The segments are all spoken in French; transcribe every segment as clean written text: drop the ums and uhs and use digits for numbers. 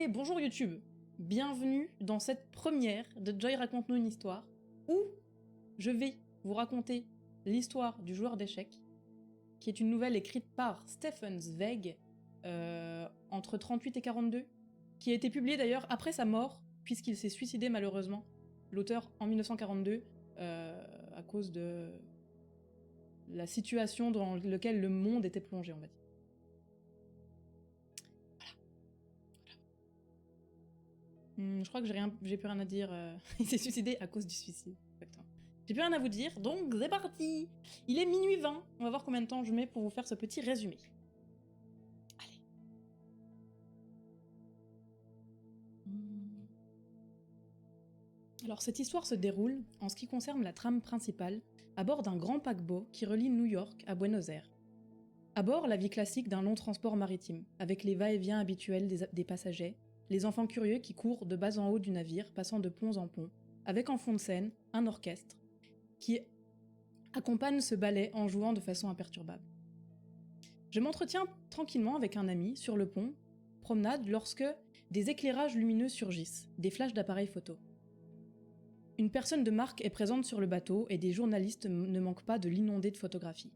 Et bonjour YouTube, bienvenue dans cette première de Joy raconte-nous une histoire, où je vais vous raconter l'histoire du joueur d'échecs, qui est une nouvelle écrite par Stefan Zweig, entre 38 et 42, qui a été publiée d'ailleurs après sa mort, puisqu'il s'est suicidé malheureusement, l'auteur en 1942, à cause de la situation dans laquelle le monde était plongé, on va dire. Je crois que j'ai plus rien à dire. Il s'est suicidé à cause du suicide. Exactement. J'ai plus rien à vous dire, donc c'est parti. Il est minuit 20. On va voir combien de temps je mets pour vous faire ce petit résumé. Allez. Alors cette histoire se déroule, en ce qui concerne la trame principale, à bord d'un grand paquebot qui relie New York à Buenos Aires. À bord, la vie classique d'un long transport maritime, avec les va-et-vient habituels des passagers, les enfants curieux qui courent de bas en haut du navire, passant de ponts en ponts, avec en fond de scène un orchestre qui accompagne ce ballet en jouant de façon imperturbable. Je m'entretiens tranquillement avec un ami sur le pont, promenade, lorsque des éclairages lumineux surgissent, des flashs d'appareils photo. Une personne de marque est présente sur le bateau et des journalistes ne manquent pas de l'inonder de photographies.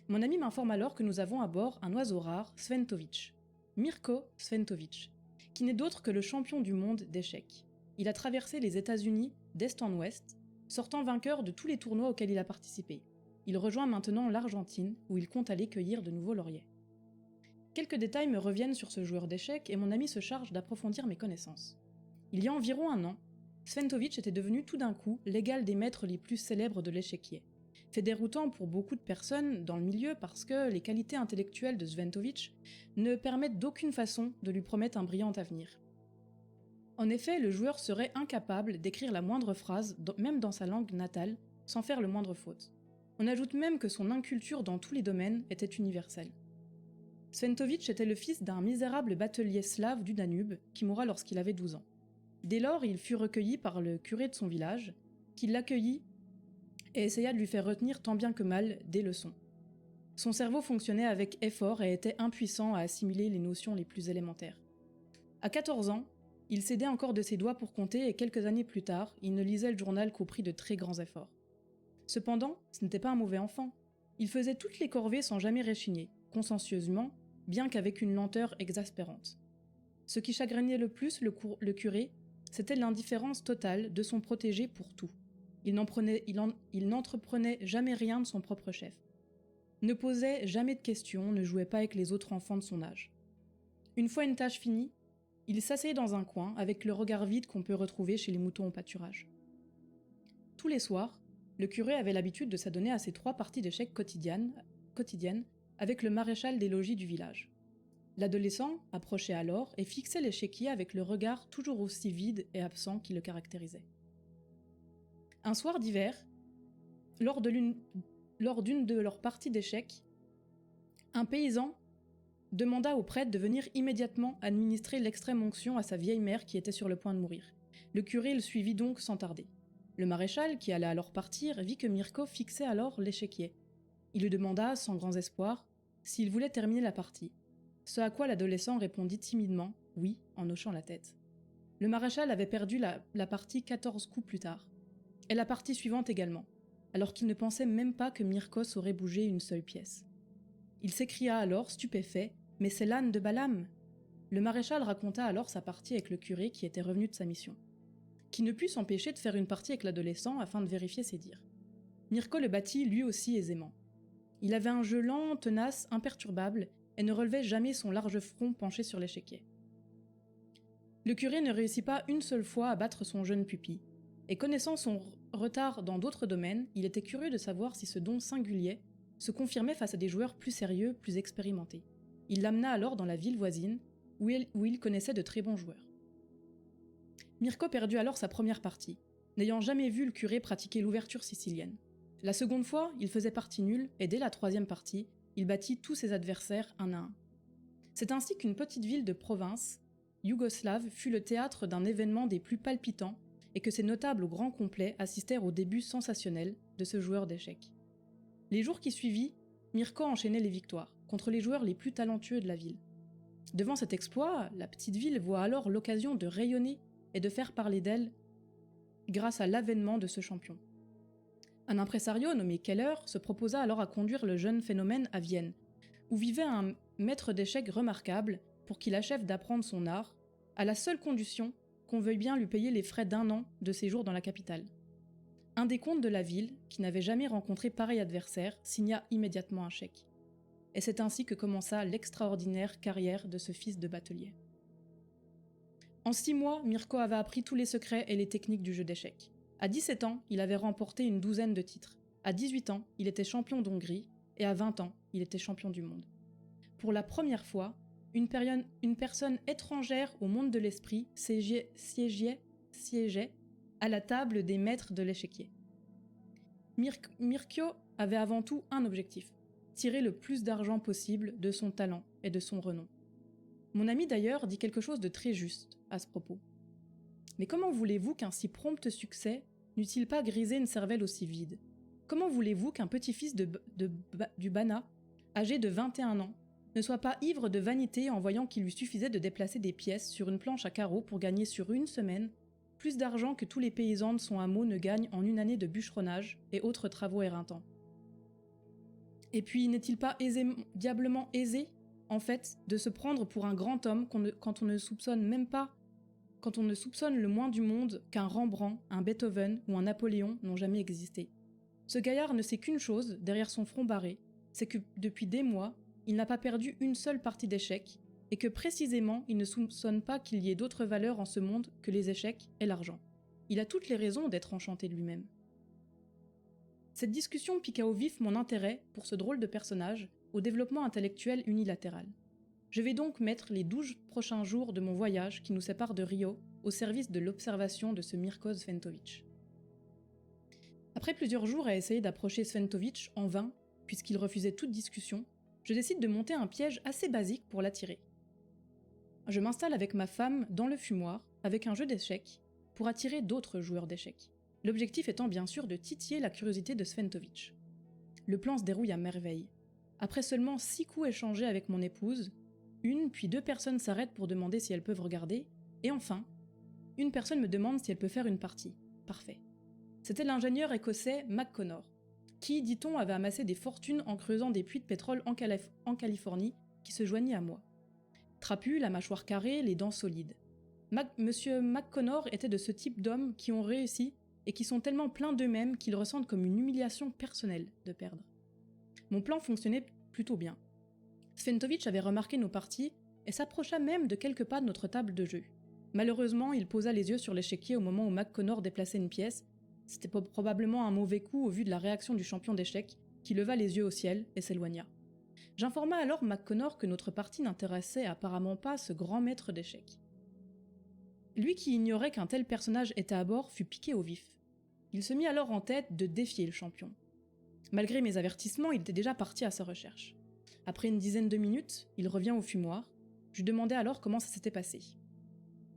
Mon ami m'informe alors que nous avons à bord un oiseau rare, Sventovic, Mirko Sventovic, qui n'est d'autre que le champion du monde d'échecs. Il a traversé les États-Unis d'est en ouest, sortant vainqueur de tous les tournois auxquels il a participé. Il rejoint maintenant l'Argentine, où il compte aller cueillir de nouveaux lauriers. Quelques détails me reviennent sur ce joueur d'échecs et mon ami se charge d'approfondir mes connaissances. Il y a environ un an, Sventovic était devenu tout d'un coup l'égal des maîtres les plus célèbres de l'échiquier. Fait déroutant pour beaucoup de personnes dans le milieu parce que les qualités intellectuelles de Sventovic ne permettent d'aucune façon de lui promettre un brillant avenir. En effet, le joueur serait incapable d'écrire la moindre phrase, même dans sa langue natale, sans faire le moindre faute. On ajoute même que son inculture dans tous les domaines était universelle. Sventovic était le fils d'un misérable batelier slave du Danube qui mourra lorsqu'il avait 12 ans. Dès lors, il fut recueilli par le curé de son village, qui l'accueillit et essaya de lui faire retenir tant bien que mal des leçons. Son cerveau fonctionnait avec effort et était impuissant à assimiler les notions les plus élémentaires. À 14 ans, il s'aidait encore de ses doigts pour compter et quelques années plus tard, il ne lisait le journal qu'au prix de très grands efforts. Cependant, ce n'était pas un mauvais enfant. Il faisait toutes les corvées sans jamais réchigner, consciencieusement, bien qu'avec une lenteur exaspérante. Ce qui chagrinait le plus le curé, c'était l'indifférence totale de son protégé pour tout. Il n'entreprenait jamais rien de son propre chef. Ne posait jamais de questions, ne jouait pas avec les autres enfants de son âge. Une fois une tâche finie, il s'asseyait dans un coin avec le regard vide qu'on peut retrouver chez les moutons au pâturage. Tous les soirs, le curé avait l'habitude de s'adonner à ses 3 parties d'échecs quotidiennes avec le maréchal des logis du village. L'adolescent approchait alors et fixait l'échiquier avec le regard toujours aussi vide et absent qui le caractérisait. Un soir d'hiver, lors d'une de leurs parties d'échecs, un paysan demanda au prêtre de venir immédiatement administrer l'extrême onction à sa vieille mère qui était sur le point de mourir. Le curé le suivit donc sans tarder. Le maréchal, qui allait alors partir, vit que Mirko fixait alors l'échiquier. Il lui demanda, sans grands espoirs, s'il voulait terminer la partie. Ce à quoi l'adolescent répondit timidement « oui » en hochant la tête. Le maréchal avait perdu la partie 14 coups plus tard. Et la partie suivante également, alors qu'il ne pensait même pas que Mirko saurait bouger une seule pièce. Il s'écria alors, stupéfait, « Mais c'est l'âne de Balaam !» Le maréchal raconta alors sa partie avec le curé qui était revenu de sa mission, qui ne put s'empêcher de faire une partie avec l'adolescent afin de vérifier ses dires. Mirko le battit lui aussi aisément. Il avait un jeu lent, tenace, imperturbable, et ne relevait jamais son large front penché sur l'échiquier. Le curé ne réussit pas une seule fois à battre son jeune pupille, et connaissant son retard dans d'autres domaines, il était curieux de savoir si ce don singulier se confirmait face à des joueurs plus sérieux, plus expérimentés. Il l'amena alors dans la ville voisine, où il connaissait de très bons joueurs. Mirko perdut alors sa première partie, n'ayant jamais vu le curé pratiquer l'ouverture sicilienne. La seconde fois, il faisait partie nulle, et dès la 3e partie, il battit tous ses adversaires un à un. C'est ainsi qu'une petite ville de province, yougoslave, fut le théâtre d'un événement des plus palpitants, et que ses notables au grand complet assistèrent au début sensationnel de ce joueur d'échecs. Les jours qui suivirent, Mirko enchaînait les victoires, contre les joueurs les plus talentueux de la ville. Devant cet exploit, la petite ville voit alors l'occasion de rayonner et de faire parler d'elle grâce à l'avènement de ce champion. Un impresario nommé Keller se proposa alors à conduire le jeune phénomène à Vienne, où vivait un maître d'échecs remarquable pour qu'il achève d'apprendre son art, à la seule condition qu'on veuille bien lui payer les frais d'1 an de séjour dans la capitale. Un des comtes de la ville, qui n'avait jamais rencontré pareil adversaire, signa immédiatement un chèque. Et c'est ainsi que commença l'extraordinaire carrière de ce fils de batelier. En 6 mois, Mirko avait appris tous les secrets et les techniques du jeu d'échecs. À 17 ans, il avait remporté une douzaine de titres. À 18 ans, il était champion d'Hongrie, et à 20 ans, il était champion du monde. Pour la première fois, une personne étrangère au monde de l'esprit siégeait à la table des maîtres de l'échiquier. Mirko avait avant tout un objectif, tirer le plus d'argent possible de son talent et de son renom. Mon ami d'ailleurs dit quelque chose de très juste à ce propos. Mais comment voulez-vous qu'un si prompt succès n'eût-il pas grisé une cervelle aussi vide ? Comment voulez-vous qu'un petit-fils du Bana, âgé de 21 ans, ne soit pas ivre de vanité en voyant qu'il lui suffisait de déplacer des pièces sur une planche à carreaux pour gagner sur une semaine plus d'argent que tous les paysans de son hameau ne gagnent en une année de bûcheronnage et autres travaux éreintants ? Et puis, n'est-il pas diablement aisé, en fait, de se prendre pour un grand homme quand on ne soupçonne le moins du monde qu'un Rembrandt, un Beethoven ou un Napoléon n'ont jamais existé ? Ce gaillard ne sait qu'une chose, derrière son front barré, c'est que depuis des mois, il n'a pas perdu une seule partie d'échecs, et que précisément, il ne soupçonne pas qu'il y ait d'autres valeurs en ce monde que les échecs et l'argent. Il a toutes les raisons d'être enchanté de lui-même. Cette discussion piqua au vif mon intérêt pour ce drôle de personnage au développement intellectuel unilatéral. Je vais donc mettre les 12 prochains jours de mon voyage qui nous sépare de Rio au service de l'observation de ce Mirko Sventović. Après plusieurs jours à essayer d'approcher Sventović en vain, puisqu'il refusait toute discussion, je décide de monter un piège assez basique pour l'attirer. Je m'installe avec ma femme dans le fumoir, avec un jeu d'échecs, pour attirer d'autres joueurs d'échecs. L'objectif étant bien sûr de titiller la curiosité de Sventović. Le plan se déroule à merveille. Après seulement 6 coups échangés avec mon épouse, une puis 2 personnes s'arrêtent pour demander si elles peuvent regarder, et enfin, une personne me demande si elle peut faire une partie. Parfait. C'était l'ingénieur écossais McConnor, qui, dit-on, avait amassé des fortunes en creusant des puits de pétrole en Californie, qui se joignit à moi. Trapu, la mâchoire carrée, les dents solides. Monsieur McConnor était de ce type d'hommes qui ont réussi et qui sont tellement pleins d'eux-mêmes qu'ils ressentent comme une humiliation personnelle de perdre. Mon plan fonctionnait plutôt bien. Sventović avait remarqué nos parties et s'approcha même de quelques pas de notre table de jeu. Malheureusement, il posa les yeux sur l'échiquier au moment où McConnor déplaçait une pièce. C'était probablement un mauvais coup au vu de la réaction du champion d'échecs, qui leva les yeux au ciel et s'éloigna. J'informa alors McConnor que notre partie n'intéressait apparemment pas ce grand maître d'échecs. Lui qui ignorait qu'un tel personnage était à bord fut piqué au vif. Il se mit alors en tête de défier le champion. Malgré mes avertissements, il était déjà parti à sa recherche. Après une dizaine de minutes, il revient au fumoir. Je lui demandai alors comment ça s'était passé.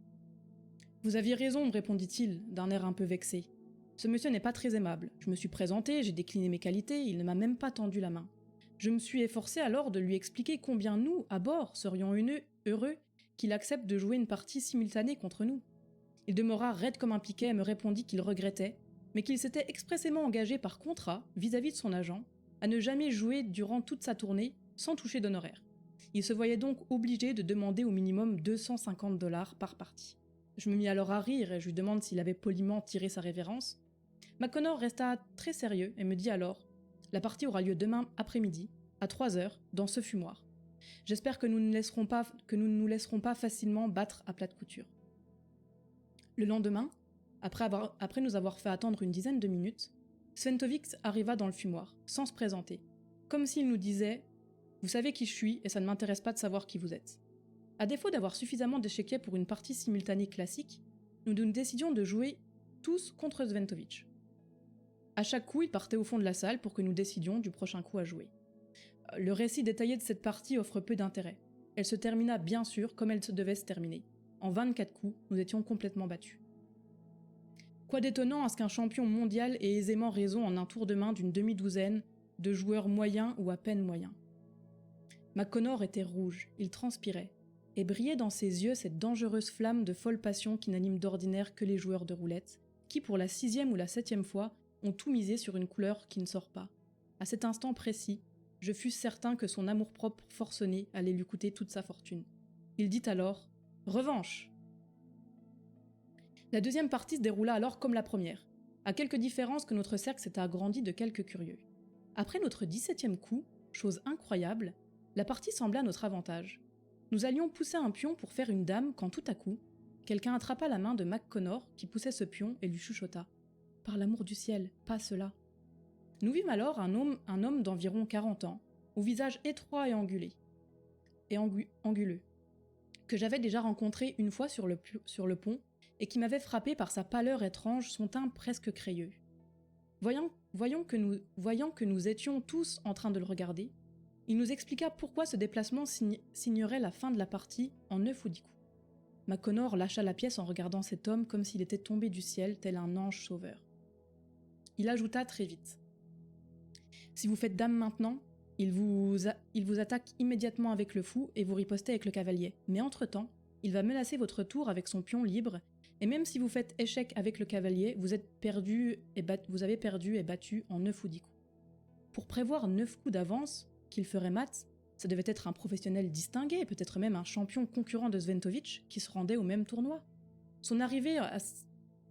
« Vous aviez raison, me répondit-il, d'un air un peu vexé. Ce monsieur n'est pas très aimable. Je me suis présenté, j'ai décliné mes qualités, il ne m'a même pas tendu la main. Je me suis efforcé alors de lui expliquer combien nous, à bord, serions heureux qu'il accepte de jouer une partie simultanée contre nous. Il demeura raide comme un piquet et me répondit qu'il regrettait, mais qu'il s'était expressément engagé par contrat, vis-à-vis de son agent, à ne jamais jouer durant toute sa tournée sans toucher d'honoraires. Il se voyait donc obligé de demander au minimum $250 par partie. Je me mis alors à rire et je lui demande s'il avait poliment tiré sa révérence. McConnor resta très sérieux et me dit alors « La partie aura lieu demain après-midi, à 3h, dans ce fumoir. J'espère que nous ne nous laisserons pas facilement battre à plate couture. » Le lendemain, après nous avoir fait attendre une dizaine de minutes, Sventović arriva dans le fumoir, sans se présenter, comme s'il nous disait « Vous savez qui je suis et ça ne m'intéresse pas de savoir qui vous êtes. » À défaut d'avoir suffisamment d'échiquiers pour une partie simultanée classique, nous décidions de jouer tous contre Sventović. À chaque coup, il partait au fond de la salle pour que nous décidions du prochain coup à jouer. Le récit détaillé de cette partie offre peu d'intérêt. Elle se termina bien sûr comme elle se devait se terminer. En 24 coups, nous étions complètement battus. Quoi d'étonnant à ce qu'un champion mondial ait aisément raison en un tour de main d'une demi-douzaine de joueurs moyens ou à peine moyens. McConnor était rouge, il transpirait. et brillait dans ses yeux cette dangereuse flamme de folle passion qui n'anime d'ordinaire que les joueurs de roulette, qui pour la 6e ou la 7e fois ont tout misé sur une couleur qui ne sort pas. À cet instant précis, je fus certain que son amour-propre forcené allait lui coûter toute sa fortune. Il dit alors « Revanche !» La deuxième partie se déroula alors comme la première, à quelques différences que notre cercle s'était agrandi de quelques curieux. Après notre 17e coup, chose incroyable, la partie semblait à notre avantage. Nous allions pousser un pion pour faire une dame quand tout à coup, quelqu'un attrapa la main de McConnor qui poussait ce pion et lui chuchota « Par l'amour du ciel, pas cela !» Nous vîmes alors un homme d'environ 40 ans, au visage étroit et anguleux, que j'avais déjà rencontré une fois sur le pont et qui m'avait frappé par sa pâleur étrange, son teint presque crayeux. Voyant que nous étions tous en train de le regarder, il nous expliqua pourquoi ce déplacement signerait la fin de la partie en 9 ou 10 coups. McConnor lâcha la pièce en regardant cet homme comme s'il était tombé du ciel tel un ange sauveur. Il ajouta très vite « Si vous faites dame maintenant, il vous attaque immédiatement avec le fou et vous ripostez avec le cavalier. Mais entre-temps, il va menacer votre tour avec son pion libre, et même si vous faites échec avec le cavalier, vous avez perdu et battu en 9 ou 10 coups. Pour prévoir 9 coups d'avance qu'il ferait mat, ça devait être un professionnel distingué, peut-être même un champion concurrent de Sventovic qui se rendait au même tournoi. Son arrivée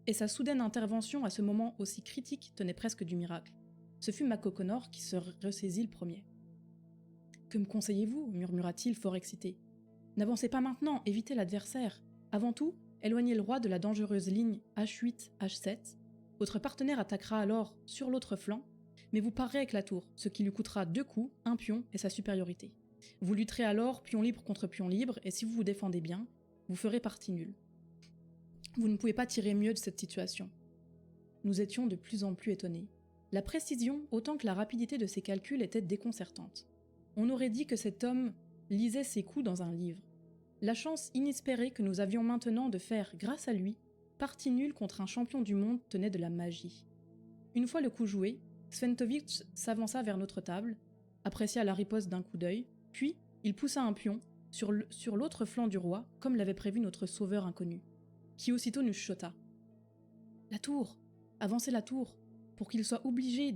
et sa soudaine intervention à ce moment aussi critique tenaient presque du miracle. Ce fut McConnor qui se ressaisit le premier. « Que me conseillez-vous » murmura-t-il fort excité. « N'avancez pas maintenant, évitez l'adversaire. Avant tout, éloignez le roi de la dangereuse ligne H8, H7. Votre partenaire attaquera alors sur l'autre flanc, mais vous parerez avec la tour, ce qui lui coûtera 2 coups, un pion et sa supériorité. Vous lutterez alors pion libre contre pion libre, et si vous vous défendez bien, vous ferez partie nulle. Vous ne pouvez pas tirer mieux de cette situation. » Nous étions de plus en plus étonnés. La précision, autant que la rapidité de ses calculs était déconcertante. On aurait dit que cet homme lisait ses coups dans un livre. La chance inespérée que nous avions maintenant de faire, grâce à lui, partie nulle contre un champion du monde tenait de la magie. Une fois le coup joué, Sventovic s'avança vers notre table, apprécia la riposte d'un coup d'œil, puis il poussa un pion sur l'autre flanc du roi, comme l'avait prévu notre sauveur inconnu, qui aussitôt nous chuchota. « La tour ! Avancez la tour ! Pour qu'il soit obligé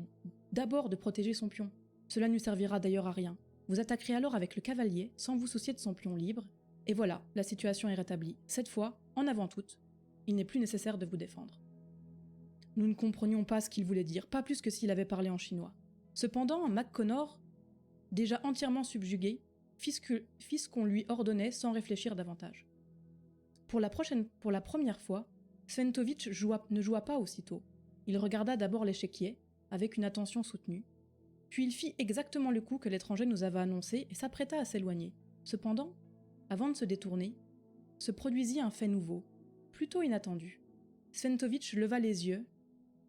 d'abord de protéger son pion. Cela ne servira d'ailleurs à rien. Vous attaquerez alors avec le cavalier, sans vous soucier de son pion libre, et voilà, la situation est rétablie. Cette fois, en avant toute, il n'est plus nécessaire de vous défendre. » Nous ne comprenions pas ce qu'il voulait dire, pas plus que s'il avait parlé en chinois. Cependant, McConnor, déjà entièrement subjugué, fit ce qu'on lui ordonnait sans réfléchir davantage. Pour la première fois, Sventovic ne joua pas aussitôt. Il regarda d'abord l'échiquier, avec une attention soutenue, puis il fit exactement le coup que l'étranger nous avait annoncé et s'apprêta à s'éloigner. Cependant, avant de se détourner, se produisit un fait nouveau, plutôt inattendu. Sventovic leva les yeux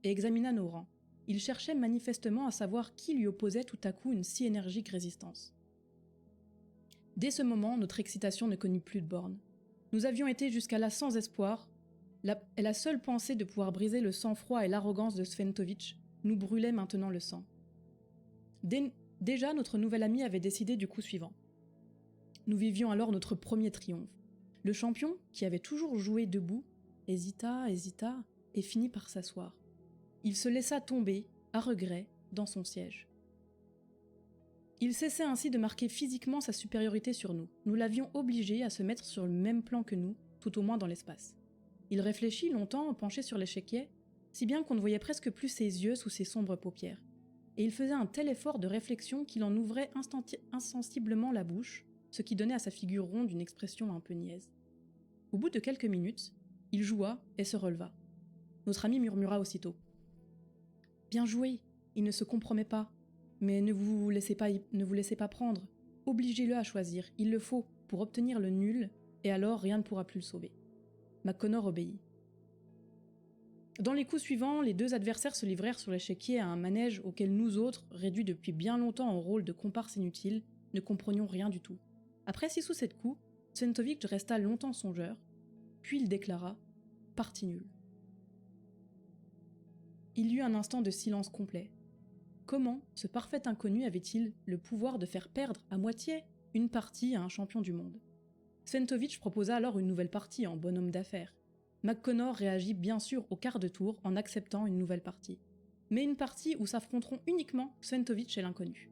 et examina nos rangs. Il cherchait manifestement à savoir qui lui opposait tout à coup une si énergique résistance. Dès ce moment, notre excitation ne connut plus de bornes. Nous avions été jusqu'à là sans espoir, et la seule pensée de pouvoir briser le sang-froid et l'arrogance de Sventovic nous brûlait maintenant le sang. Déjà, notre nouvel ami avait décidé du coup suivant. Nous vivions alors notre premier triomphe. Le champion, qui avait toujours joué debout, hésita et finit par s'asseoir. Il se laissa tomber, à regret, dans son siège. Il cessait ainsi de marquer physiquement sa supériorité sur nous. Nous l'avions obligé à se mettre sur le même plan que nous, tout au moins dans l'espace. Il réfléchit longtemps, penché sur l'échiquier, si bien qu'on ne voyait presque plus ses yeux sous ses sombres paupières. Et il faisait un tel effort de réflexion qu'il en ouvrait insensiblement la bouche, ce qui donnait à sa figure ronde une expression un peu niaise. Au bout de quelques minutes, il joua et se releva. Notre ami murmura aussitôt. « Bien joué, il ne se compromet pas, mais ne vous laissez pas prendre. Obligez-le à choisir, il le faut, pour obtenir le nul, et alors rien ne pourra plus le sauver. » McConnor obéit. Dans les coups suivants, les deux adversaires se livrèrent sur l'échiquier à un manège auquel nous autres, réduits depuis bien longtemps au rôle de comparses inutiles, ne comprenions rien du tout. Après 6 ou 7 coups, Sventovic resta longtemps songeur, puis il déclara « partie nulle ». Il y eut un instant de silence complet. Comment ce parfait inconnu avait-il le pouvoir de faire perdre à moitié une partie à un champion du monde ? Sventovitch proposa alors une nouvelle partie en bonhomme d'affaires. McConnor réagit bien sûr au quart de tour en acceptant une nouvelle partie. Mais une partie où s'affronteront uniquement Sventovitch et l'inconnu.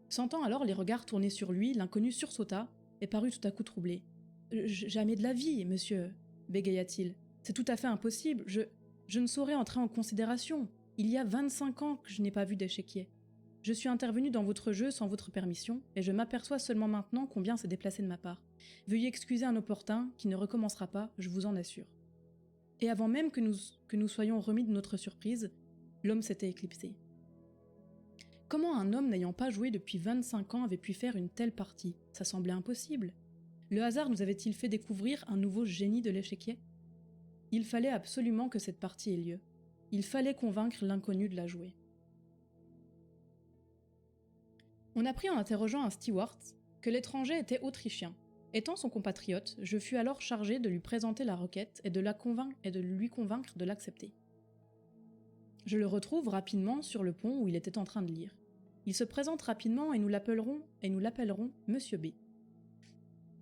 Sentant alors les regards tournés sur lui, l'inconnu sursauta et parut tout à coup troublé. « Jamais de la vie, monsieur, bégaya-t-il. C'est tout à fait impossible, je ne saurais entrer en considération. Il y a 25 ans que je n'ai pas vu d'échiquier. Je suis intervenu dans votre jeu sans votre permission, et je m'aperçois seulement maintenant combien c'est déplacé de ma part. Veuillez excuser un opportun qui ne recommencera pas, je vous en assure. » Et avant même que nous soyons remis de notre surprise, l'homme s'était éclipsé. Comment un homme n'ayant pas joué depuis 25 ans avait pu faire une telle partie? Ça semblait impossible. Le hasard nous avait-il fait découvrir un nouveau génie de l'échiquier? Il fallait absolument que cette partie ait lieu. Il fallait convaincre l'inconnu de la jouer. On apprit en interrogeant un steward que l'étranger était autrichien. Étant son compatriote, je fus alors chargé de lui présenter la requête et de lui convaincre de l'accepter. Je le retrouve rapidement sur le pont où il était en train de lire. Il se présente rapidement et nous l'appellerons Monsieur B.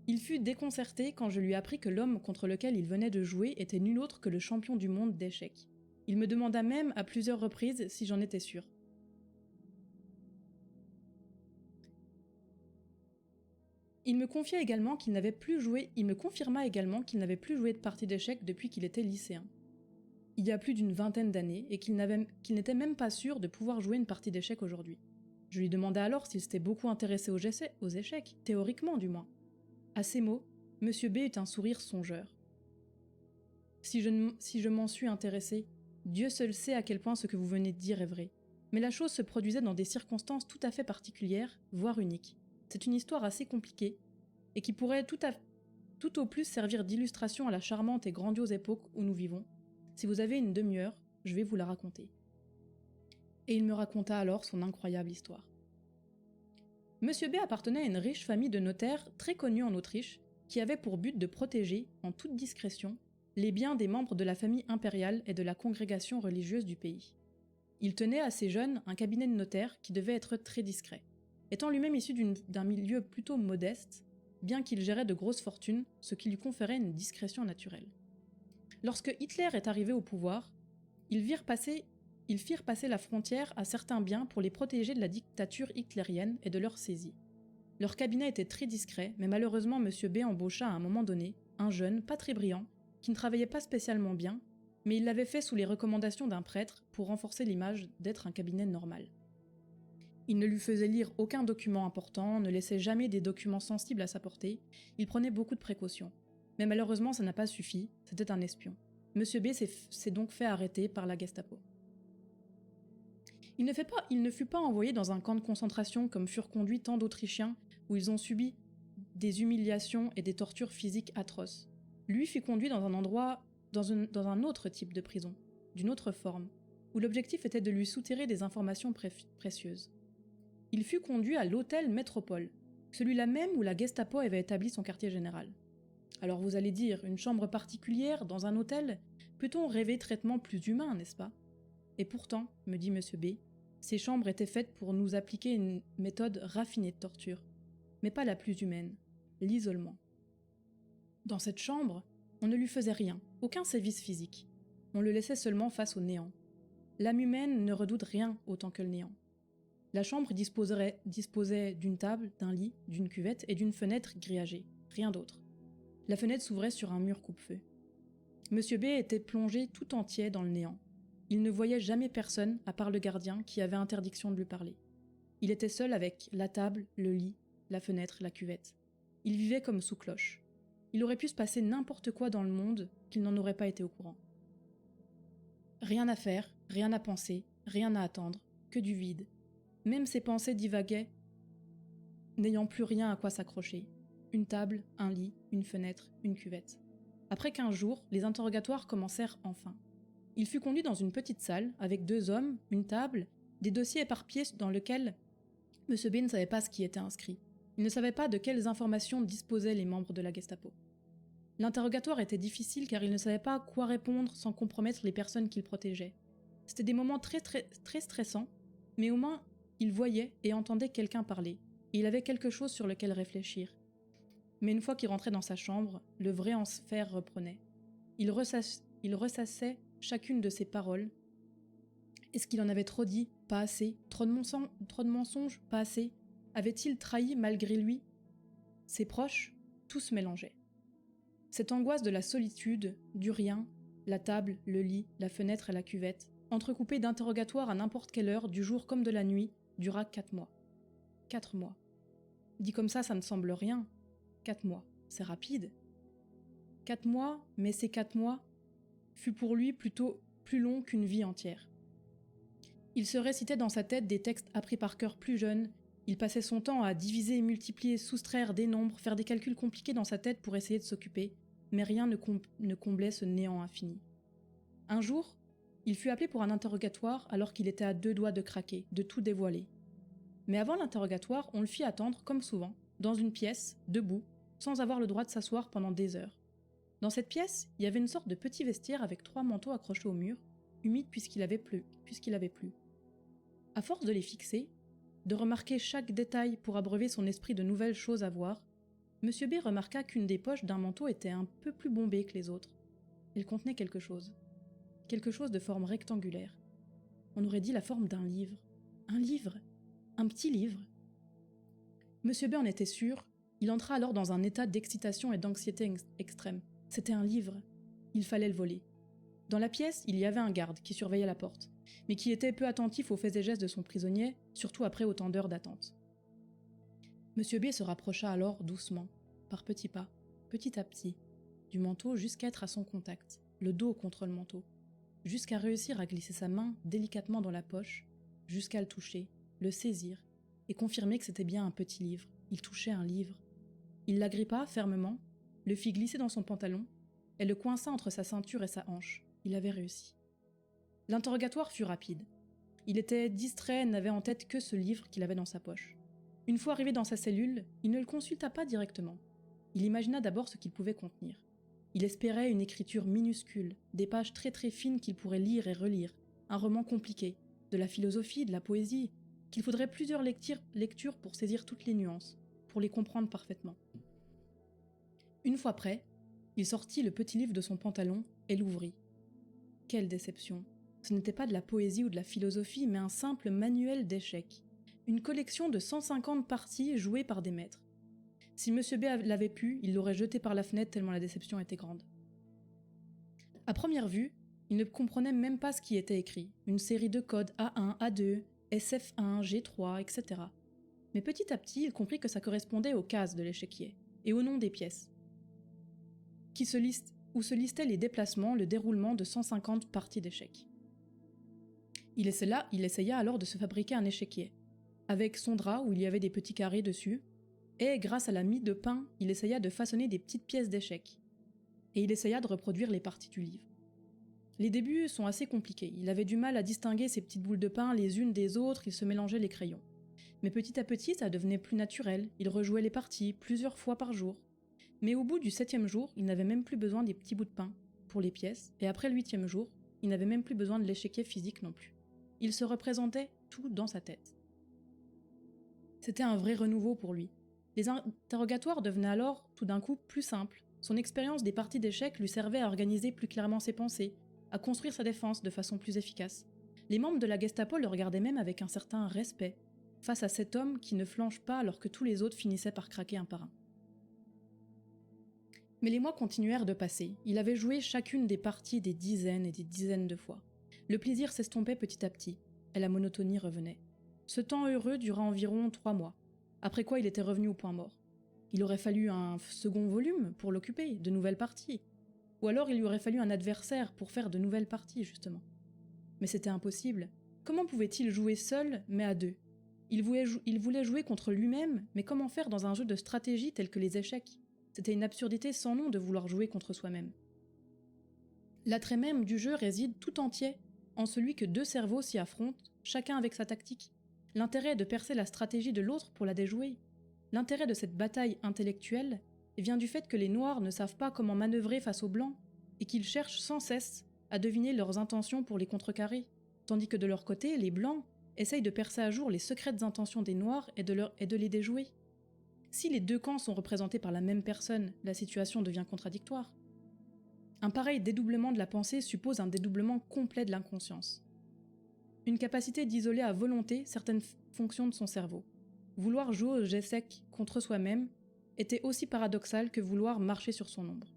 Il fut déconcerté quand je lui appris que l'homme contre lequel il venait de jouer était nul autre que le champion du monde d'échecs. Il me demanda même à plusieurs reprises si j'en étais sûr. Il me confirma également qu'il n'avait plus joué de partie d'échecs depuis qu'il était lycéen. Il y a plus d'une vingtaine d'années et qu'il n'était même pas sûr de pouvoir jouer une partie d'échecs aujourd'hui. Je lui demandai alors s'il s'était beaucoup intéressé aux échecs, théoriquement du moins. À ces mots, Monsieur B eut un sourire songeur. Si je m'en suis intéressé, Dieu seul sait à quel point ce que vous venez de dire est vrai. Mais la chose se produisait dans des circonstances tout à fait particulières, voire uniques. C'est une histoire assez compliquée, et qui pourrait tout au plus servir d'illustration à la charmante et grandiose époque où nous vivons. Si vous avez une demi-heure, je vais vous la raconter. Et il me raconta alors son incroyable histoire. Monsieur B appartenait à une riche famille de notaires très connue en Autriche, qui avait pour but de protéger, en toute discrétion, les biens des membres de la famille impériale et de la congrégation religieuse du pays. Il tenait à ses jeunes un cabinet de notaire qui devait être très discret. Étant lui-même issu d'un milieu plutôt modeste, bien qu'il gérait de grosses fortunes, ce qui lui conférait une discrétion naturelle. Lorsque Hitler est arrivé au pouvoir, ils firent passer la frontière à certains biens pour les protéger de la dictature hitlérienne et de leur saisie. Leur cabinet était très discret, mais malheureusement Monsieur B embaucha à un moment donné un jeune, pas très brillant, qui ne travaillait pas spécialement bien, mais il l'avait fait sous les recommandations d'un prêtre pour renforcer l'image d'être un cabinet normal. Il ne lui faisait lire aucun document important, ne laissait jamais des documents sensibles à sa portée, il prenait beaucoup de précautions. Mais malheureusement ça n'a pas suffi, c'était un espion. Monsieur B s'est donc fait arrêter par la Gestapo. Il ne fut pas envoyé dans un camp de concentration comme furent conduits tant d'Autrichiens où ils ont subi des humiliations et des tortures physiques atroces. Lui fut conduit dans un autre type de prison, d'une autre forme, où l'objectif était de lui soutirer des informations précieuses. Il fut conduit à l'hôtel Métropole, celui-là même où la Gestapo avait établi son quartier général. Alors vous allez dire, une chambre particulière dans un hôtel, peut-on rêver traitement plus humain, n'est-ce pas? Et pourtant, me dit Monsieur B, ces chambres étaient faites pour nous appliquer une méthode raffinée de torture, mais pas la plus humaine, l'isolement. Dans cette chambre, on ne lui faisait rien, aucun sévice physique. On le laissait seulement face au néant. L'âme humaine ne redoute rien autant que le néant. La chambre disposait d'une table, d'un lit, d'une cuvette et d'une fenêtre grillagée, rien d'autre. La fenêtre s'ouvrait sur un mur coupe-feu. Monsieur B était plongé tout entier dans le néant. Il ne voyait jamais personne à part le gardien qui avait interdiction de lui parler. Il était seul avec la table, le lit, la fenêtre, la cuvette. Il vivait comme sous cloche. Il aurait pu se passer n'importe quoi dans le monde qu'il n'en aurait pas été au courant. Rien à faire, rien à penser, rien à attendre, que du vide. Même ses pensées divaguaient, n'ayant plus rien à quoi s'accrocher. Une table, un lit, une fenêtre, une cuvette. Après 15 jours, les interrogatoires commencèrent enfin. Il fut conduit dans une petite salle, avec 2 hommes, une table, des dossiers éparpillés dans lesquels M. B ne savait pas ce qui était inscrit. Il ne savait pas de quelles informations disposaient les membres de la Gestapo. L'interrogatoire était difficile car il ne savait pas quoi répondre sans compromettre les personnes qu'il protégeait. C'était des moments très stressants, mais au moins il voyait et entendait quelqu'un parler, et il avait quelque chose sur lequel réfléchir. Mais une fois qu'il rentrait dans sa chambre, le vrai enfer reprenait. Il ressassait chacune de ses paroles. Est-ce qu'il en avait trop dit? Pas assez. Trop de mensonges? Pas assez. Avait-il trahi malgré lui ses proches? Tout se mélangeait. Cette angoisse de la solitude, du rien, la table, le lit, la fenêtre et la cuvette, entrecoupée d'interrogatoires à n'importe quelle heure, du jour comme de la nuit, dura 4 mois. 4 mois. Dit comme ça ne semble rien. 4 mois, c'est rapide. 4 mois, mais ces 4 mois fut pour lui plutôt plus long qu'une vie entière. Il se récitait dans sa tête des textes appris par cœur plus jeune, il passait son temps à diviser, multiplier, soustraire des nombres, faire des calculs compliqués dans sa tête pour essayer de s'occuper, mais rien ne comblait ce néant infini. Un jour, il fut appelé pour un interrogatoire alors qu'il était à 2 doigts de craquer, de tout dévoiler. Mais avant l'interrogatoire, on le fit attendre, comme souvent, dans une pièce, debout, sans avoir le droit de s'asseoir pendant des heures. Dans cette pièce, il y avait une sorte de petit vestiaire avec 3 manteaux accrochés au mur, humides puisqu'il avait plu. À force de les fixer, de remarquer chaque détail pour abreuver son esprit de nouvelles choses à voir, M. B remarqua qu'une des poches d'un manteau était un peu plus bombée que les autres. Elle contenait quelque chose de forme rectangulaire. On aurait dit la forme d'un livre. Un livre? Un petit livre? M. B en était sûr, il entra alors dans un état d'excitation et d'anxiété extrême. C'était un livre. Il fallait le voler. Dans la pièce, il y avait un garde qui surveillait la porte, mais qui était peu attentif aux faits et gestes de son prisonnier, surtout après autant d'heures d'attente. M. B se rapprocha alors doucement, par petits pas, petit à petit, du manteau jusqu'à être à son contact, le dos contre le manteau, jusqu'à réussir à glisser sa main délicatement dans la poche, jusqu'à le toucher, le saisir, et confirmer que c'était bien un petit livre. Il touchait un livre. Il l'agrippa fermement, le fit glisser dans son pantalon, et le coinça entre sa ceinture et sa hanche. Il avait réussi. L'interrogatoire fut rapide. Il était distrait et n'avait en tête que ce livre qu'il avait dans sa poche. Une fois arrivé dans sa cellule, il ne le consulta pas directement. Il imagina d'abord ce qu'il pouvait contenir. Il espérait une écriture minuscule, des pages très très fines qu'il pourrait lire et relire, un roman compliqué, de la philosophie, de la poésie, qu'il faudrait plusieurs lectures pour saisir toutes les nuances, pour les comprendre parfaitement. Une fois prêt, il sortit le petit livre de son pantalon et l'ouvrit. Quelle déception! Ce n'était pas de la poésie ou de la philosophie, mais un simple manuel d'échecs. Une collection de 150 parties jouées par des maîtres. Si M. B l'avait pu, il l'aurait jeté par la fenêtre tellement la déception était grande. À première vue, il ne comprenait même pas ce qui était écrit. Une série de codes A1, A2, SF1, G3, etc. Mais petit à petit, il comprit que ça correspondait aux cases de l'échiquier et au nom des pièces, où se listaient les déplacements, le déroulement de 150 parties d'échecs. Il essaya alors de se fabriquer un échiquier, avec son drap où il y avait des petits carrés dessus, et grâce à la mie de pain, il essaya de façonner des petites pièces d'échecs, et il essaya de reproduire les parties du livre. Les débuts sont assez compliqués, il avait du mal à distinguer ces petites boules de pain les unes des autres, il se mélangeait les crayons. Mais petit à petit, ça devenait plus naturel, il rejouait les parties plusieurs fois par jour. Mais au bout du 7e jour, il n'avait même plus besoin des petits bouts de pain pour les pièces, et après le 8e jour, il n'avait même plus besoin de l'échiquier physique non plus. Il se représentait tout dans sa tête. C'était un vrai renouveau pour lui. Les interrogatoires devenaient alors, tout d'un coup, plus simples. Son expérience des parties d'échecs lui servait à organiser plus clairement ses pensées, à construire sa défense de façon plus efficace. Les membres de la Gestapo le regardaient même avec un certain respect, face à cet homme qui ne flanche pas alors que tous les autres finissaient par craquer un par un. Mais les mois continuèrent de passer. Il avait joué chacune des parties des dizaines et des dizaines de fois. Le plaisir s'estompait petit à petit, et la monotonie revenait. Ce temps heureux dura environ 3 mois, après quoi il était revenu au point mort. Il aurait fallu un second volume pour l'occuper, de nouvelles parties. Ou alors il lui aurait fallu un adversaire pour faire de nouvelles parties, justement. Mais c'était impossible. Comment pouvait-il jouer seul, mais à 2 ? Il voulait jouer contre lui-même, mais comment faire dans un jeu de stratégie tel que les échecs ? C'était une absurdité sans nom de vouloir jouer contre soi-même. L'attrait même du jeu réside tout entier en celui que 2 cerveaux s'y affrontent, chacun avec sa tactique. L'intérêt est de percer la stratégie de l'autre pour la déjouer. L'intérêt de cette bataille intellectuelle vient du fait que les Noirs ne savent pas comment manœuvrer face aux Blancs, et qu'ils cherchent sans cesse à deviner leurs intentions pour les contrecarrer, tandis que de leur côté, les Blancs essayent de percer à jour les secrètes intentions des Noirs et de les déjouer. Si les deux camps sont représentés par la même personne, la situation devient contradictoire. Un pareil dédoublement de la pensée suppose un dédoublement complet de l'inconscience. Une capacité d'isoler à volonté certaines fonctions de son cerveau. Vouloir jouer aux échecs contre soi-même était aussi paradoxal que vouloir marcher sur son ombre.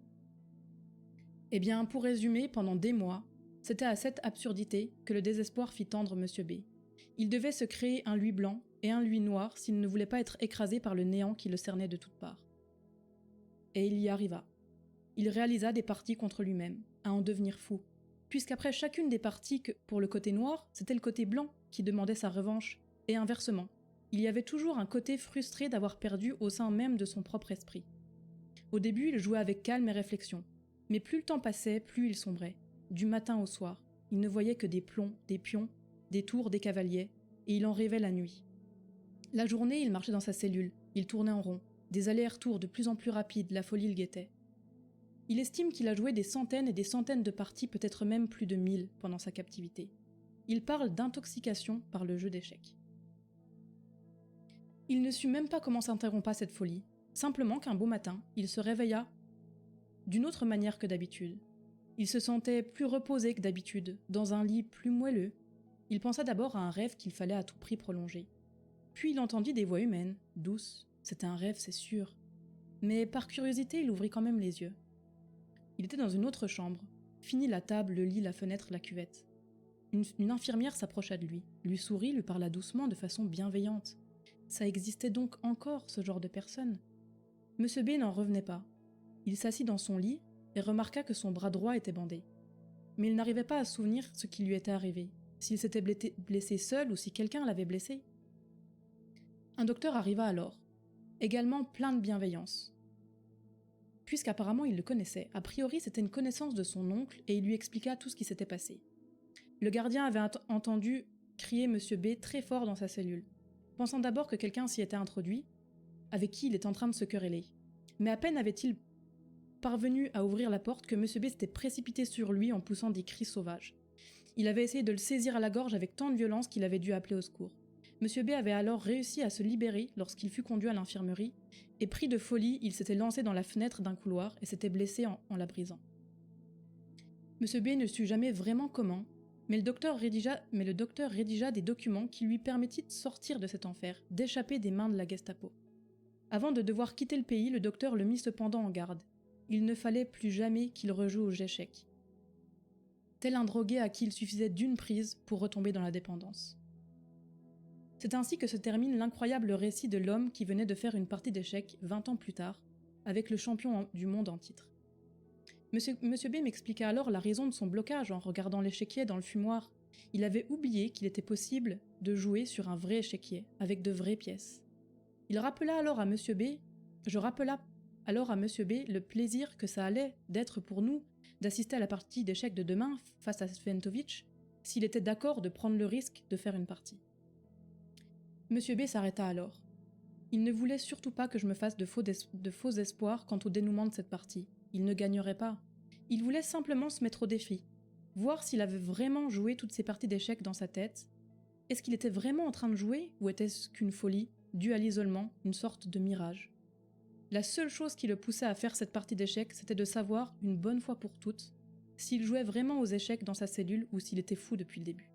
Eh bien, pour résumer, pendant des mois, c'était à cette absurdité que le désespoir fit tendre Monsieur B. Il devait se créer un lui blanc et un lui noir s'il ne voulait pas être écrasé par le néant qui le cernait de toutes parts. Et il y arriva. Il réalisa des parties contre lui-même, à en devenir fou, puisqu'après chacune des parties que, pour le côté noir, c'était le côté blanc qui demandait sa revanche, et inversement. Il y avait toujours un côté frustré d'avoir perdu au sein même de son propre esprit. Au début, il jouait avec calme et réflexion, mais plus le temps passait, plus il sombrait. Du matin au soir, il ne voyait que des plombs, des pions, des tours, des cavaliers, et il en rêvait la nuit. La journée, il marchait dans sa cellule, il tournait en rond, des allers-retours de plus en plus rapides, la folie le guettait. Il estime qu'il a joué des centaines et des centaines de parties, peut-être même plus de 1000 pendant sa captivité. Il parle d'intoxication par le jeu d'échecs. Il ne sut même pas comment s'interrompa cette folie, simplement qu'un beau matin, il se réveilla d'une autre manière que d'habitude. Il se sentait plus reposé que d'habitude, dans un lit plus moelleux. Il pensa d'abord à un rêve qu'il fallait à tout prix prolonger. Puis il entendit des voix humaines, douces. C'était un rêve, c'est sûr. Mais par curiosité, il ouvrit quand même les yeux. Il était dans une autre chambre. Fini la table, le lit, la fenêtre, la cuvette. Une infirmière s'approcha de lui sourit, lui parla doucement de façon bienveillante. Ça existait donc encore, ce genre de personne. Monsieur B n'en revenait pas. Il s'assit dans son lit et remarqua que son bras droit était bandé. Mais il n'arrivait pas à se souvenir ce qui lui était arrivé, s'il s'était blessé seul ou si quelqu'un l'avait blessé. Un docteur arriva alors, également plein de bienveillance. Puisqu'apparemment il le connaissait, a priori c'était une connaissance de son oncle et il lui expliqua tout ce qui s'était passé. Le gardien avait entendu crier Monsieur B très fort dans sa cellule, pensant d'abord que quelqu'un s'y était introduit, avec qui il était en train de se quereller. Mais à peine avait-il parvenu à ouvrir la porte que Monsieur B s'était précipité sur lui en poussant des cris sauvages. Il avait essayé de le saisir à la gorge avec tant de violence qu'il avait dû appeler au secours. Monsieur B avait alors réussi à se libérer lorsqu'il fut conduit à l'infirmerie, et pris de folie, il s'était lancé dans la fenêtre d'un couloir et s'était blessé en la brisant. Monsieur B ne sut jamais vraiment comment, mais le docteur rédigea des documents qui lui permettirent de sortir de cet enfer, d'échapper des mains de la Gestapo. Avant de devoir quitter le pays, le docteur le mit cependant en garde. Il ne fallait plus jamais qu'il rejoue aux échecs. Tel un drogué à qui il suffisait d'une prise pour retomber dans la dépendance. C'est ainsi que se termine l'incroyable récit de l'homme qui venait de faire une partie d'échecs 20 ans plus tard, avec le champion du monde en titre. Monsieur B m'expliqua alors la raison de son blocage en regardant l'échiquier dans le fumoir. Il avait oublié qu'il était possible de jouer sur un vrai échiquier, avec de vraies pièces. Je rappela alors à Monsieur B le plaisir que ça allait d'être pour nous d'assister à la partie d'échecs de demain face à Sventovic, s'il était d'accord de prendre le risque de faire une partie. Monsieur B s'arrêta alors. Il ne voulait surtout pas que je me fasse de faux espoirs quant au dénouement de cette partie. Il ne gagnerait pas. Il voulait simplement se mettre au défi, voir s'il avait vraiment joué toutes ces parties d'échecs dans sa tête. Est-ce qu'il était vraiment en train de jouer, ou était-ce qu'une folie, due à l'isolement, une sorte de mirage ? La seule chose qui le poussait à faire cette partie d'échecs, c'était de savoir, une bonne fois pour toutes, s'il jouait vraiment aux échecs dans sa cellule ou s'il était fou depuis le début.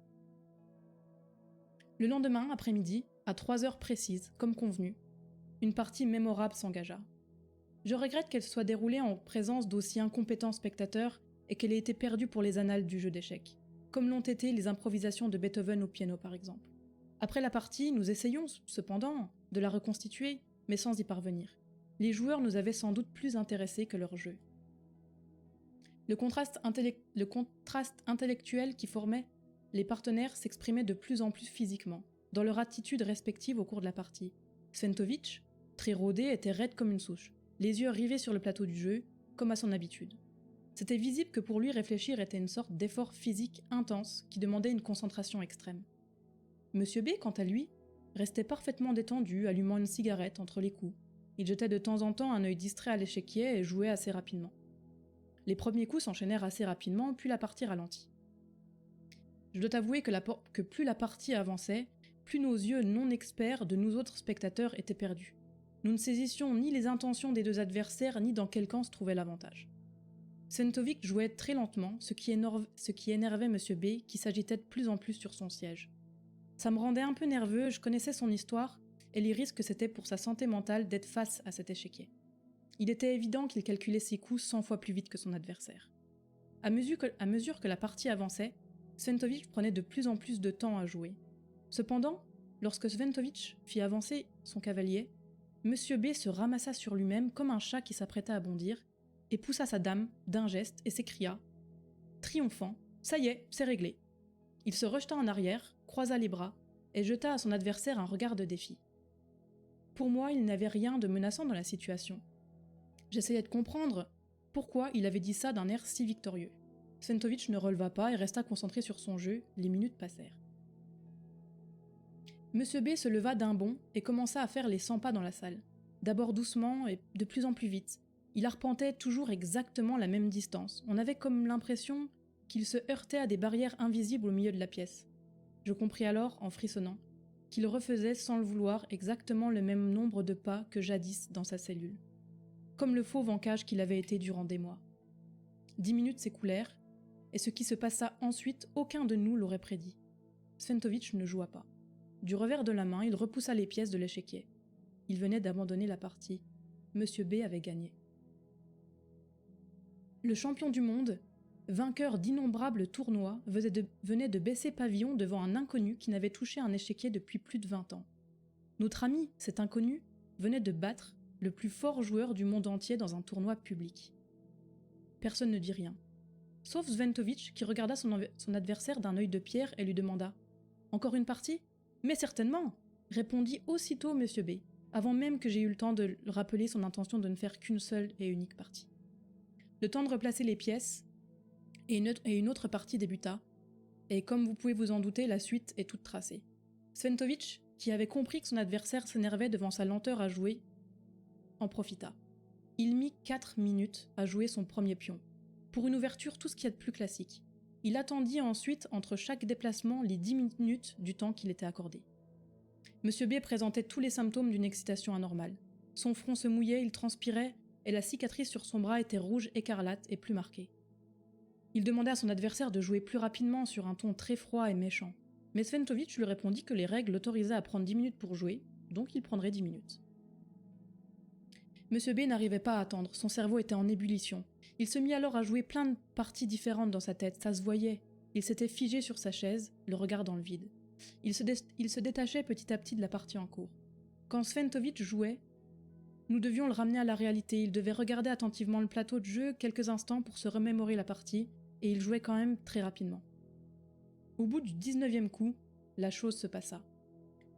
Le lendemain, après-midi, à 3 heures précises, comme convenu, une partie mémorable s'engagea. Je regrette qu'elle soit déroulée en présence d'aussi incompétents spectateurs et qu'elle ait été perdue pour les annales du jeu d'échecs, comme l'ont été les improvisations de Beethoven au piano par exemple. Après la partie, nous essayons, cependant, de la reconstituer, mais sans y parvenir. Les joueurs nous avaient sans doute plus intéressés que leur jeu. Le contraste intellectuel qui formait les partenaires s'exprimait de plus en plus physiquement, dans leur attitude respective au cours de la partie. Sventovic, très rodé, était raide comme une souche, les yeux rivés sur le plateau du jeu, comme à son habitude. C'était visible que pour lui réfléchir était une sorte d'effort physique intense qui demandait une concentration extrême. Monsieur B, quant à lui, restait parfaitement détendu, allumant une cigarette entre les coups. Il jetait de temps en temps un œil distrait à l'échiquier et jouait assez rapidement. Les premiers coups s'enchaînèrent assez rapidement, puis la partie ralentit. Je dois avouer que plus la partie avançait, plus nos yeux non experts de nous autres spectateurs étaient perdus. Nous ne saisissions ni les intentions des deux adversaires, ni dans quel camp se trouvait l'avantage. Sventovic jouait très lentement, ce qui énervait Monsieur B, qui s'agitait de plus en plus sur son siège. Ça me rendait un peu nerveux, je connaissais son histoire, et les risques que c'était pour sa santé mentale d'être face à cet échiquier. Il était évident qu'il calculait ses coups 100 fois plus vite que son adversaire. À mesure que la partie avançait, Sventovic prenait de plus en plus de temps à jouer. Cependant, lorsque Sventovic fit avancer son cavalier, Monsieur B se ramassa sur lui-même comme un chat qui s'apprêtait à bondir, et poussa sa dame d'un geste et s'écria, triomphant, « Ça y est, c'est réglé !» Il se rejeta en arrière, croisa les bras, et jeta à son adversaire un regard de défi. Pour moi, il n'avait rien de menaçant dans la situation. J'essayais de comprendre pourquoi il avait dit ça d'un air si victorieux. Sventovic ne releva pas et resta concentré sur son jeu, les minutes passèrent. Monsieur B se leva d'un bond et commença à faire les 100 pas dans la salle. D'abord doucement et de plus en plus vite. Il arpentait toujours exactement la même distance. On avait comme l'impression qu'il se heurtait à des barrières invisibles au milieu de la pièce. Je compris alors, en frissonnant, qu'il refaisait sans le vouloir exactement le même nombre de pas que jadis dans sa cellule. Comme le fauve en cage qu'il avait été durant des mois. 10 minutes s'écoulèrent, et ce qui se passa ensuite, aucun de nous l'aurait prédit. Sventovic ne joua pas. Du revers de la main, il repoussa les pièces de l'échiquier. Il venait d'abandonner la partie. Monsieur B avait gagné. Le champion du monde, vainqueur d'innombrables tournois, venait de baisser pavillon devant un inconnu qui n'avait touché un échiquier depuis plus de 20 ans. Notre ami, cet inconnu, venait de battre le plus fort joueur du monde entier dans un tournoi public. Personne ne dit rien. Sauf Sventovic qui regarda son adversaire d'un œil de pierre et lui demanda « Encore une partie ?»« Mais certainement !» répondit aussitôt Monsieur B, avant même que j'aie eu le temps de rappeler son intention de ne faire qu'une seule et unique partie. Le temps de replacer les pièces, et une autre partie débuta, et comme vous pouvez vous en douter, la suite est toute tracée. Sventovic, qui avait compris que son adversaire s'énervait devant sa lenteur à jouer, en profita. Il mit 4 minutes à jouer son premier pion. Pour une ouverture, tout ce qu'il y a de plus classique. Il attendit ensuite, entre chaque déplacement, les 10 minutes du temps qu'il était accordé. Monsieur B présentait tous les symptômes d'une excitation anormale. Son front se mouillait, il transpirait, et la cicatrice sur son bras était rouge écarlate et plus marquée. Il demanda à son adversaire de jouer plus rapidement sur un ton très froid et méchant. Mais Sventovic lui répondit que les règles l'autorisaient à prendre 10 minutes pour jouer, donc il prendrait 10 minutes. Monsieur B n'arrivait pas à attendre, son cerveau était en ébullition. Il se mit alors à jouer plein de parties différentes dans sa tête, ça se voyait. Il s'était figé sur sa chaise, le regard dans le vide. Il se détachait petit à petit de la partie en cours. Quand Sventovic jouait, nous devions le ramener à la réalité, il devait regarder attentivement le plateau de jeu quelques instants pour se remémorer la partie, et il jouait quand même très rapidement. Au bout du 19e coup, la chose se passa.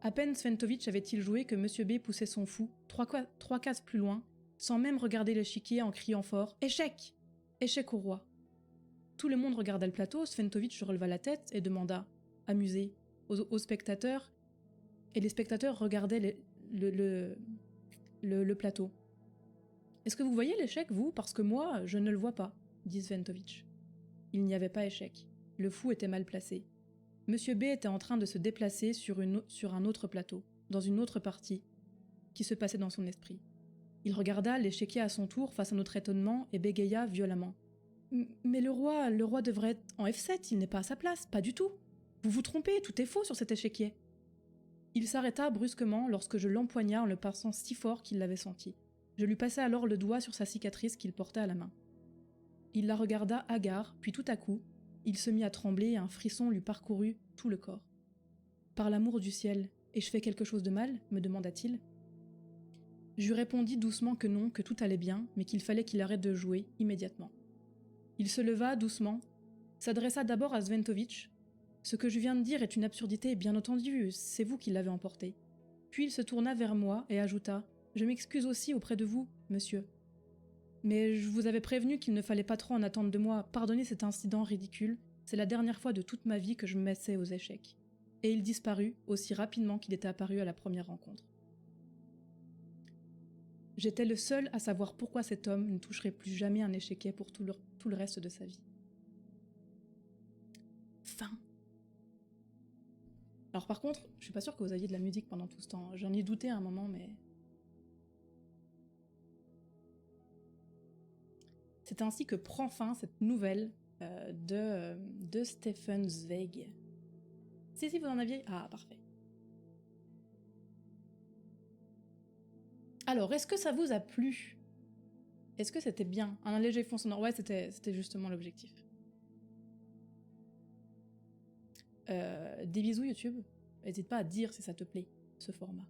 À peine Sventovic avait-il joué que Monsieur B poussait son fou, trois cases plus loin, sans même regarder l'échiquier en criant fort « Échec ! Échec au roi !» Tout le monde regarda le plateau, Sventovic releva la tête et demanda, amusé, aux spectateurs, et les spectateurs regardaient le plateau. « Est-ce que vous voyez l'échec, vous? Parce que moi, je ne le vois pas, » dit Sventovic. Il n'y avait pas échec. Le fou était mal placé. Monsieur B était en train de se déplacer sur un autre plateau, dans une autre partie, qui se passait dans son esprit. Il regarda l'échiquier à son tour face à notre étonnement et bégaya violemment. « Mais le roi devrait être en F7, il n'est pas à sa place, pas du tout. Vous vous trompez, tout est faux sur cet échiquier. » Il s'arrêta brusquement lorsque je l'empoigna en le passant si fort qu'il l'avait senti. Je lui passai alors le doigt sur sa cicatrice qu'il portait à la main. Il la regarda hagard, puis tout à coup, il se mit à trembler et un frisson lui parcourut tout le corps. « Par l'amour du ciel, ai-je fait quelque chose de mal ?» me demanda-t-il. Je lui répondis doucement que non, que tout allait bien, mais qu'il fallait qu'il arrête de jouer immédiatement. Il se leva doucement, s'adressa d'abord à Sventovic. « Ce que je viens de dire est une absurdité, bien entendu, c'est vous qui l'avez emporté. » Puis il se tourna vers moi et ajouta « Je m'excuse aussi auprès de vous, monsieur. Mais je vous avais prévenu qu'il ne fallait pas trop en attendre de moi. Pardonnez cet incident ridicule, c'est la dernière fois de toute ma vie que je me mettais aux échecs. » Et il disparut aussi rapidement qu'il était apparu à la première rencontre. J'étais le seul à savoir pourquoi cet homme ne toucherait plus jamais un échiquier pour tout le reste de sa vie. Fin. Alors par contre, je suis pas sûre que vous aviez de la musique pendant tout ce temps. J'en ai douté à un moment, mais C'est ainsi que prend fin cette nouvelle de Stefan Zweig. Si, vous en aviez... Ah, parfait. Alors, est-ce que ça vous a plu? Est-ce que c'était bien? Un léger fond sonore? Ouais, c'était justement l'objectif. Des bisous YouTube. N'hésite pas à dire si ça te plaît, ce format.